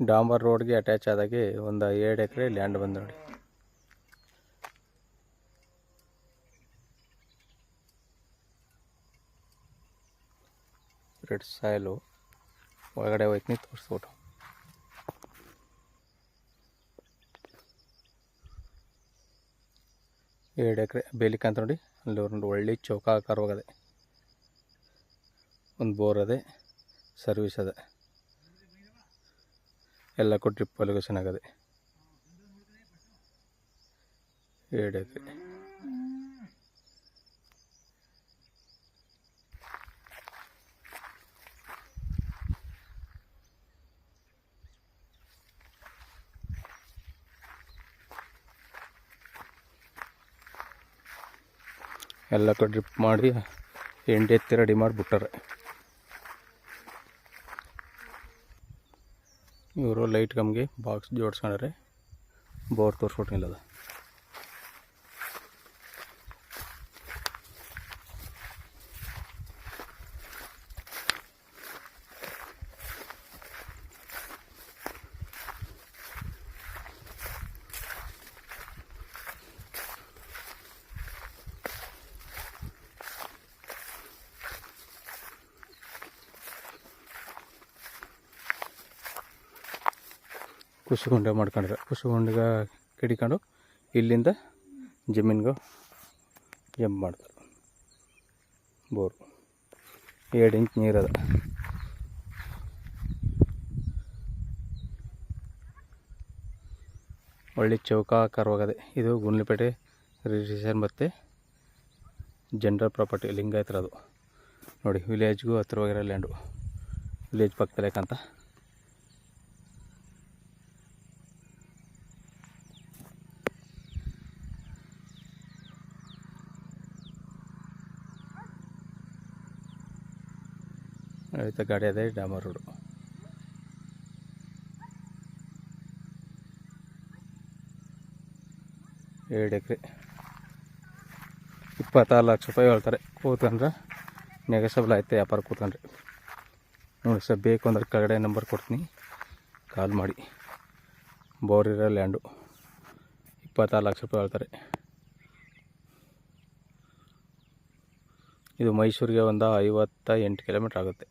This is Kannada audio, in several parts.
ಡಾಂಬರ್ ರೋಡ್ಗೆ ಅಟ್ಯಾಚ್ ಆದಾಗೆ ಒಂದು 2 ಎಕರೆ ಲ್ಯಾಂಡ್ ಬಂದು ನೋಡಿ. ರೆಡ್ ಸಾಯಿಲು ಒಳಗಡೆ ಹೋಯ್ತೀನಿ ತೋರಿಸ್ಬಿಟ್ಟು. ಎರಡು ಎಕರೆ ಬೇಲಿಕ್ ಅಂತ ನೋಡಿ. ಅಲ್ಲಿ ಒಂದು ಒಳ್ಳೆ ಚೌಕಾಕಾರವಾಗದೆ, ಒಂದು ಬೋರ್ ಅದೇ, ಸರ್ವಿಸ್ ಅದೇ, ಎಲ್ಲಕ್ಕೂ ಡ್ರಿಪ್ ಅಲಿಗೇಷನ್ ಆಗದೆ. 2 ಎಕರೆ ಎಲ್ಲಕ್ಕೂ ಡ್ರಿಪ್ ಮಾಡಿ ಎಂಡಿ ಎತ್ತಿ ರೆಡಿ ಮಾಡಿಬಿಟ್ಟಾರೆ. ಇವರು ಲೈಟ್ ಕಮ್ಗೆ ಬಾಕ್ಸ್ ಜೋಡಿಸ್ಕೊಂಡ್ರೆ ಬೋರ್ ತೋರಿಸ್ಬಿಟ್ಟಿಲ್ಲದ. ಕುಸುಗುಂಡೆ ಮಾಡ್ಕೊಂಡ್ರೆ ಕುಸುಗುಂಡಿಗೆ ಕಿಡಿಕೊಂಡು ಇಲ್ಲಿಂದ ಜಮೀನಿಗೆ ಜಂಪ್ ಮಾಡ್ತಾರೆ. ಬೋರು 2 ಇಂಚ್ ನೀರದ. ಒಳ್ಳೆ ಚೌಕಾಕಾರವಾಗದೆ. ಇದು ಗುಂಡ್ಲುಪೇಟೆ ರಿಜಿಸ್ಟ್ರೇಷನ್ ಮತ್ತು ಜನರಲ್ ಪ್ರಾಪರ್ಟಿ ಲಿಂಗಾಯತರದು ನೋಡಿ. ವಿಲೇಜ್ಗೂ ಹತ್ತಿರವಾಗಿರೋ ಲ್ಯಾಂಡು, ವಿಲೇಜ್ ಪಕ್ಕದಲ್ಲೇ ಕಂತ. ಆಯ್ತು, ಗಾಡಿ ಅದೇ ಡಾಂಬರ್ ರೋಡು. ಎರಡು ಎಕರೆ 26 ಲಕ್ಷ ರೂಪಾಯಿ ಹೇಳ್ತಾರೆ. ಕೂತ್ಕೊಂಡ್ರೆ ನೆಗೆಸಬಲ್ ಆಯ್ತು ವ್ಯಾಪಾರ ಕೂತ್ಕೊಂಡ್ರೆ. ನೋಡಿ ಸರ್, ಬೇಕು ಅಂದ್ರೆ ಕೆಳಗಡೆ ನಂಬರ್ ಕೊಡ್ತೀನಿ, ಕಾಲ್ ಮಾಡಿ. ಬೋರ್ ಇರೋ ಲ್ಯಾಂಡು 26 ಲಕ್ಷ ರೂಪಾಯಿ ಹೇಳ್ತಾರೆ. ಇದು ಮೈಸೂರಿಗೆ ಒಂದು 58 ಕಿಲೋಮೀಟ್ರ್ ಆಗುತ್ತೆ.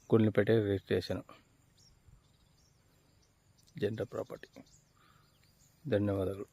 Gundlupet registration, general property. ಧನ್ಯವಾದಗಳು.